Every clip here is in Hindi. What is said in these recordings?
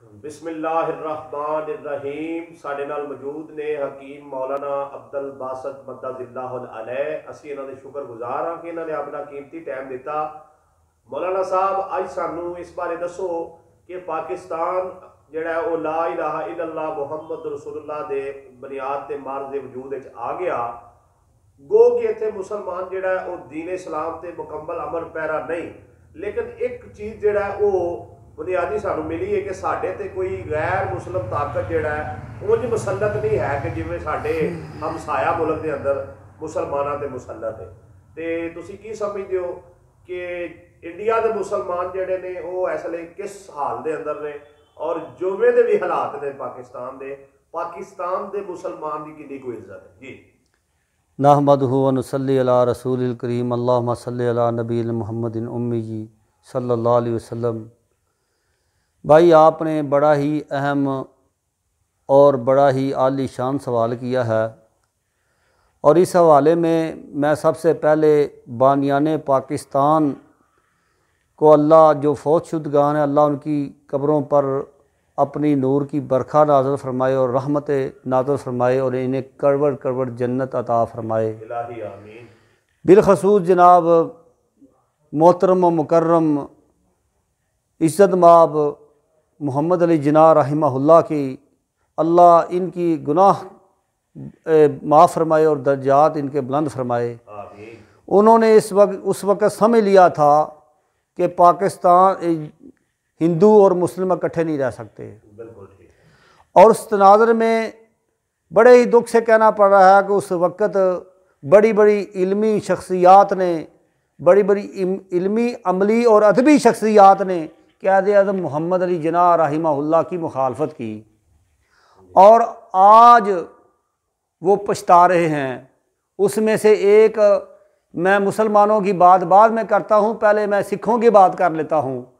बिस्मिल्लाहिर्रहमानिर्रहीम। साडे नाल मौजूद ने हकीम मौलाना अब्दुल बासत मद्दाजिल्लाहुल अलैह। असीं इन्हां दे शुक्रगुजार हाँ कि इन्हां ने अपना कीमती टाइम दिता। मौलाना साहब, अज सानू इस बारे दसो कि पाकिस्तान जिहड़ा है वो ला इलाहा इल्लल्लाह मुहम्मद रसूलुल्लाह दे बुनियाद ते मार्ग दे वजूद विच आ गया। गो कि इत्थे मुसलमान जिहड़ा है वो दीन इस्लाम ते मुकम्मल अमल पैरा नहीं, लेकिन एक चीज़ जिहड़ा है वो बुनियादी सानू मिली है कि साढ़े ते कोई गैर मुस्लिम ताकत जिहड़ा है उंज मुसलत नहीं है कि जिवें साढ़े हमसाया मुल्क के अंदर मुसलमानां ते मुसलत है। ते तुसीं की समझदे हो कि इंडिया के मुसलमान जिहड़े ने वो इसलिए किस हाल दे अंदर ने और जोवें दे भी हालात ने पाकिस्तान दे मुसलमान की कितनी कोई इज्जत है जी। नहमदुहु व नुसल्ली अला रसूलिल करीम अल्लाहुम्मा सल्लि अला नबील मुहम्मदिन उम्मी सल्लल्लाहु अलैहि वसल्लम। भाई, आपने बड़ा ही अहम और बड़ा ही आली शान सवाल किया है, और इस हवाले में मैं सबसे पहले बानियाने पाकिस्तान को अल्लाह जो फौतशुदगान है, अल्लाह उनकी कब्रों पर अपनी नूर की बरखा नाज़िल फरमाए और रहमत नाज़िल फरमाए और इन्हें करवड़ करवड़ जन्नत अता फरमाए। बिलखसूस जनाब मोहतरम व मुकर्रम इज़्ज़त माब मोहम्मद अली जिन्ना रहमहुल्लाह की अल्लाह इनकी गुनाह माफ़ फरमाए और दर्जात इनके बुलंद फरमाए। उन्होंने उस वक्त समझ लिया था कि पाकिस्तान हिंदू और मुस्लिम इकट्ठे नहीं रह सकते, और उस तनाज़ुर में बड़े ही दुख से कहना पड़ रहा है कि उस वक्त बड़ी बड़ी इल्मी शख्सियात ने, बड़ी बड़ी इल्मी अमली और अदबी शख्सियात ने क़ायद-ए-आज़म मोहम्मद अली जिन्ना रहमहुल्लाह की मुखालफत की, और आज वो पछता रहे हैं। उसमें से एक, मैं मुसलमानों की बात बाद में करता हूँ, पहले मैं सिखों की बात कर लेता हूँ।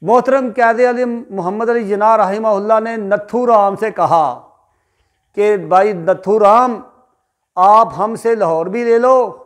मोहतरम क़ायद-ए-आज़म मोहम्मद अली जिन्ना रहमहुल्लाह ने नत्थू राम से कहा कि भाई नत्थू राम, आप हमसे लाहौर भी ले लो,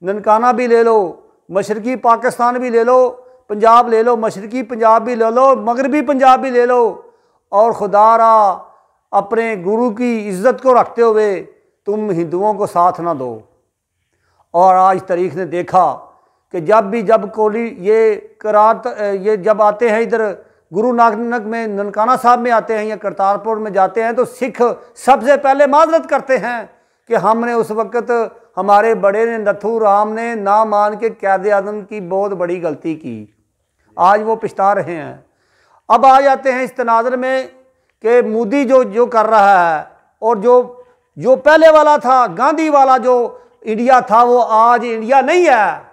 ननकाना भी ले लो, मशरक़ी पाकिस्तान भी ले लो, पंजाब ले लो, मशरक़ी पंजाब भी ले लो, मगरबी पंजाब भी ले लो, और खुदारा अपने गुरु की इज़्ज़त को रखते हुए तुम हिंदुओं को साथ ना दो। और आज तारीख़ ने देखा कि जब कोली ये जब आते हैं इधर गुरु नानक में, ननकाना साहब में आते हैं या करतारपुर में जाते हैं, तो सिख सबसे पहले माजरत करते हैं कि हमने उस वक़्त, हमारे बड़े ने नत्थू राम ने ना मान के क़ायद-ए-आज़म की बहुत बड़ी गलती की। आज वो पछता रहे हैं। अब आ जाते हैं इस तनाज़ुर में कि मोदी जो कर रहा है, और जो पहले वाला था, गांधी वाला जो इंडिया था, वो आज इंडिया नहीं है।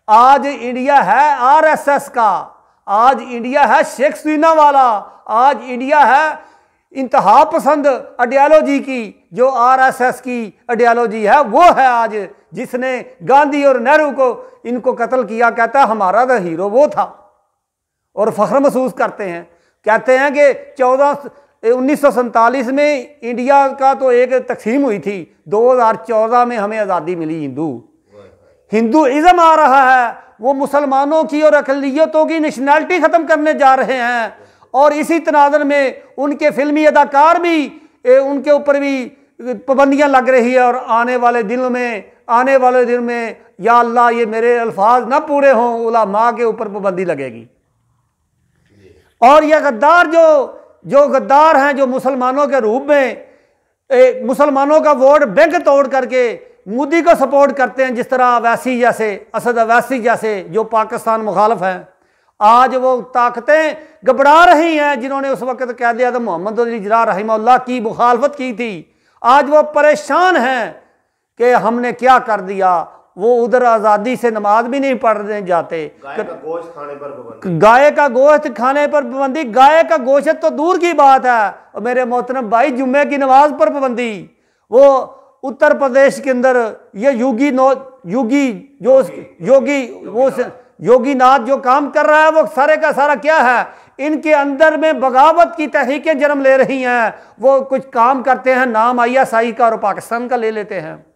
आज इंडिया है आरएसएस का, आज इंडिया है शेख हसीना वाला, आज इंडिया है इंतहा पसंद आइडियालॉजी की, जो आरएसएस की आइडियालॉजी है वो है आज, जिसने गांधी और नेहरू को इनको कत्ल किया। कहता है हमारा तो हीरो वो था, और फ़ख्र महसूस करते हैं। कहते हैं कि 1947 में इंडिया का तो एक तकसीम हुई थी, 2014 में हमें आज़ादी मिली। हिंदूइज़्म आ रहा है, वो मुसलमानों की और अक़लियतों की नेशनैलिटी ख़त्म करने जा रहे हैं, और इसी तनाज़ुर में उनके फिल्मी अदाकार भी, उनके ऊपर भी पाबंदियाँ लग रही है। और आने वाले दिनों में या अल्लाह, ये मेरे अल्फाज ना पूरे हों, उलमा के ऊपर पाबंदी लगेगी। और ये गद्दार जो गद्दार हैं, जो मुसलमानों के रूप में मुसलमानों का वोट बैंक तोड़ करके मोदी को सपोर्ट करते हैं, जिस तरह अवैसी जैसे, असद अवैसी जैसे जो पाकिस्तान मुखालफ हैं, आज वो ताकतें घबरा रही हैं जिन्होंने उस वक़्त क़ायद-ए-आज़म मोहम्मद अली जिन्ना रहमहुल्लाह की मुखालफत की थी। आज वो परेशान हैं कि हमने क्या कर दिया। वो उधर आज़ादी से नमाज भी नहीं पढ़ने जाते। गाय का गोश्त खाने पर पाबंदी, गाय का गोश्त तो दूर की बात है। और मेरे मोहतरम भाई, जुम्मे की नमाज पर पाबंदी। वो उत्तर प्रदेश के अंदर ये योगी नाथ जो काम कर रहा है, वो सारे का सारा क्या है, इनके अंदर में बगावत की तहरीकें जन्म ले रही हैं। वो कुछ काम करते हैं, नाम ISI का और पाकिस्तान का ले लेते हैं।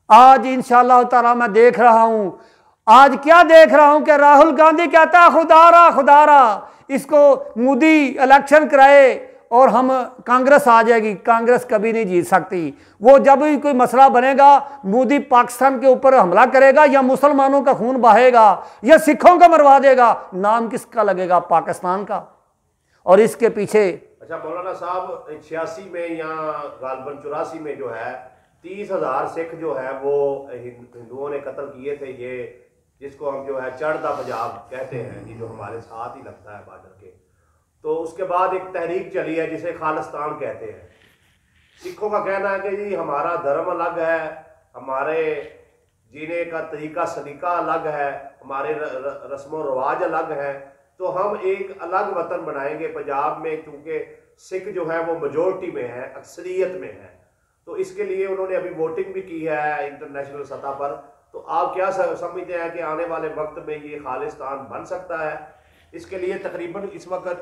आज इंशाअल्लाह ताला मैं देख रहा हूँ आज क्या देख रहा हूं कि राहुल गांधी कहता है खुदारा खुदारा, इसको मोदी इलेक्शन कराए और हम कांग्रेस आ जाएगी। कांग्रेस कभी नहीं जीत सकती। वो जब भी कोई मसला बनेगा, मोदी पाकिस्तान के ऊपर हमला करेगा या मुसलमानों का खून बहेगा या सिखों का मरवा देगा, नाम किसका लगेगा? पाकिस्तान का। और इसके पीछे अच्छा मौलाना साहब, 86 में या गालबन 84 में जो है 30,000 सिख जो है वो हिंदुओं ने कत्ल किए थे, ये जिसको हम जो है चढ़दा पंजाब कहते हैं, ये जो हमारे साथ ही लगता है बॉर्डर के। तो उसके बाद एक तहरीक चली है जिसे खालिस्तान कहते हैं। सिखों का कहना है कि जी हमारा धर्म अलग है, हमारे जीने का तरीका सलीका अलग है, हमारे रस्म रवाज अलग है, तो हम एक अलग वतन बनाएंगे पंजाब में, क्योंकि सिख जो है वो मेजोरिटी में है, अक्सरियत में है। तो इसके लिए उन्होंने अभी वोटिंग भी की है इंटरनेशनल सतह पर। तो आप क्या समझते हैं कि आने वाले वक्त में ये खालिस्तान बन सकता है? इसके लिए तकरीबन इस वक्त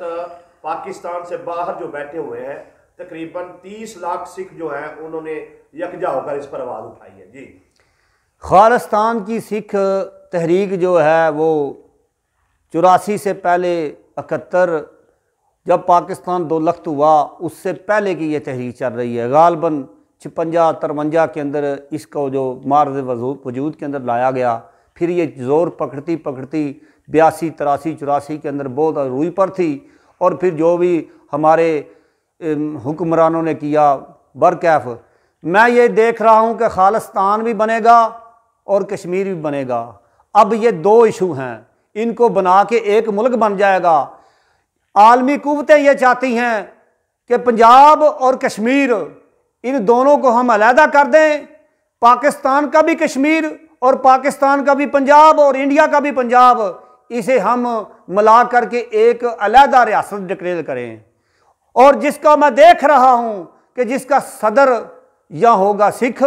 पाकिस्तान से बाहर जो बैठे हुए हैं तकरीबन 30 लाख सिख जो हैं उन्होंने यकजा होकर इस पर आवाज़ उठाई है। जी, खालिस्तान की सिख तहरीक जो है वो 84 से पहले 71 जब पाकिस्तान 2 लख्त हुआ उससे पहले की ये तहरीक चल रही है। गालबन 56-53 के अंदर इसको जो मार्ज़ वजूद के अंदर लाया गया, फिर ये ज़ोर पकड़ती पकड़ती 82, 83, 84 के अंदर बहुत रूई पर थी। और फिर जो भी हमारे हुक्मरानों ने किया बरकैफ, मैं ये देख रहा हूँ कि खालिस्तान भी बनेगा और कश्मीर भी बनेगा। अब ये 2 इशू हैं, इनको बना के एक मुल्क बन जाएगा। आलमी कुव्वतें ये चाहती हैं कि पंजाब और कश्मीर इन दोनों को हम अलहदा कर दें, पाकिस्तान का भी कश्मीर और पाकिस्तान का भी पंजाब और इंडिया का भी पंजाब, इसे हम मिला करके एक अलहदा रियासत डिक्लेयर करें। और जिसका मैं देख रहा हूं कि जिसका सदर या होगा सिख,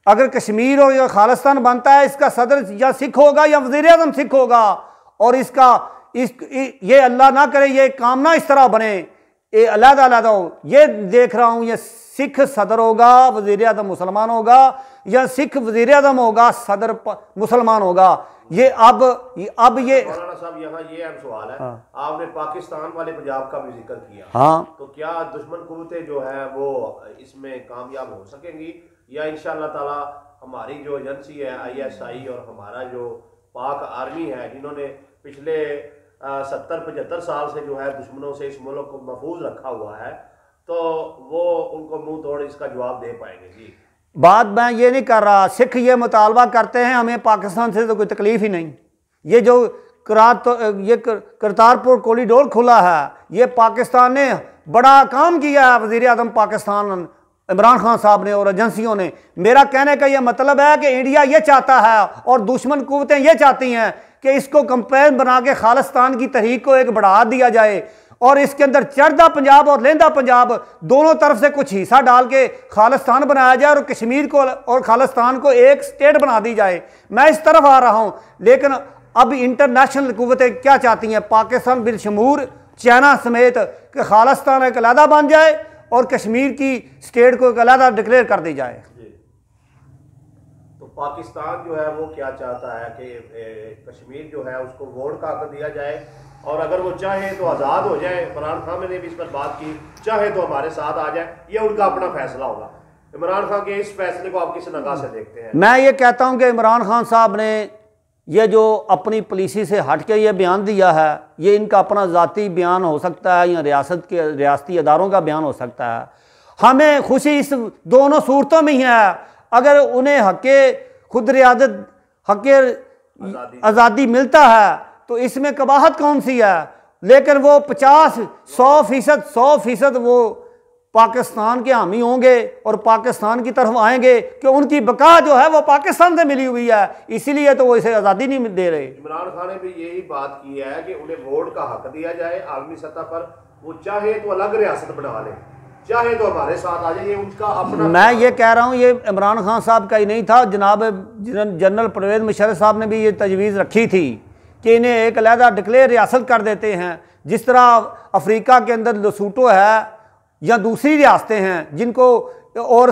अगर कश्मीर और या खालिस्तान बनता है, इसका सदर या सिख होगा या वज़ीर आज़म सिख होगा। और ये अल्लाह ना करे ये काम ना इस तरह बने, ये अलहदा अलहदा हो। ये देख रहा हूं ये सिख सदर होगा, वज़ीर आज़म मुसलमान होगा, या सिख वज़ीर आज़म होगा, सदर मुसलमान होगा। ये अब ये मौलाना साहब यहाँ ये अहम सवाल है। हाँ। आपने पाकिस्तान वाले पंजाब का भी जिक्र किया। हाँ, तो क्या दुश्मन कुव्वतें जो है वो इसमें कामयाब हो सकेंगी, या इंशाअल्लाह ताला हमारी जो एजेंसी है ISI और हमारा जो पाक आर्मी है, जिन्होंने पिछले 70-75 साल से जो है दुश्मनों से इस मुल्क को महफूज रखा हुआ है, तो वो उनको मुंह तोड़ इसका जवाब दे पाएंगे? जी, बात मैं ये नहीं कर रहा, सिख ये मुतालबा करते हैं हमें पाकिस्तान से तो कोई तकलीफ ही नहीं। ये जो करतारपुर कॉरिडोर खुला है, ये पाकिस्तान ने बड़ा काम किया है, वज़ीर आज़म पाकिस्तान इमरान खान साहब ने और एजेंसियों ने। मेरा कहने का ये मतलब है कि इंडिया ये चाहता है और दुश्मन कुव्वतें ये चाहती हैं कि इसको कंपेन बना के खालिस्तान की तहरीक को एक बढ़ा दिया जाए और इसके अंदर चढ़दा पंजाब और लहंदा पंजाब दोनों तरफ से कुछ हिस्सा डाल के खालिस्तान बनाया जाए और कश्मीर को और खालिस्तान को एक स्टेट बना दी जाए। मैं इस तरफ आ रहा हूं, लेकिन अब इंटरनेशनल कुव्वतें क्या चाहती हैं, पाकिस्तान बिलशमूर चाइना समेत, कि खालिस्तान एक अलहदा बन जाए और कश्मीर की स्टेट को एक अलहदा डिक्लेयर कर दी जाए। तो पाकिस्तान जो है वो क्या चाहता है कि कश्मीर जो है उसको वोट का हक दिया जाए, और अगर वो चाहे तो आज़ाद हो जाए। इमरान खान ने भी इस पर बात की, चाहे तो हमारे साथ आ जाए, ये उनका अपना फैसला होगा। इमरान खान के इस फैसले को आप किस नगाह से देखते हैं? मैं ये कहता हूं कि इमरान खान साहब ने ये जो अपनी पॉलिसी से हट के ये बयान दिया है, ये इनका अपना ज़ाती बयान हो सकता है या रियासती अदारों का बयान हो सकता है। हमें खुशी इस दोनों सूरतों में ही है। अगर उन्हें हक़े खुद रियादत, हक़े आज़ादी मिलता है तो इसमें कबाहत कौन सी है, लेकिन वो 100% वो पाकिस्तान के हामी होंगे और पाकिस्तान की तरफ आएंगे कि उनकी बका जो है वो पाकिस्तान से मिली हुई है, इसीलिए तो वो इसे आज़ादी नहीं दे रहे। इमरान खान ने भी यही बात की है कि उन्हें वोट का हक दिया जाए आलमी सतह पर। वो चाहे तो अलग रियासत बना ले, चाहे तो हमारे साथ आ जाए, ये उनका अपना। मैं ये कह रहा हूँ ये इमरान खान साहब का ही नहीं था, जनाब जनरल परवेज़ मुशर्रफ साहब ने भी ये तजवीज़ रखी थी कि इन्हें एक अलहदा डिक्लेयर रियासत कर देते हैं। जिस तरह अफ्रीका के अंदर लसूटो है या दूसरी रियासतें हैं जिनको और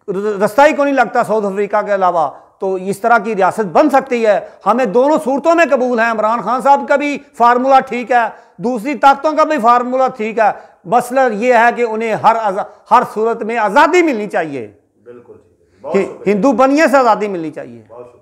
रास्ता ही को नहीं लगता साउथ अफ्रीका के अलावा, तो इस तरह की रियासत बन सकती है। हमें दोनों सूरतों में कबूल है। इमरान खान साहब का भी फार्मूला ठीक है, दूसरी ताकतों का भी फार्मूला ठीक है। मसला ये है कि उन्हें हर सूरत में आज़ादी मिलनी चाहिए। बिल्कुल ठीक है, बहुत शुक्रिया। हिंदू बनिए से आज़ादी मिलनी चाहिए। बहुत शुक्रिया।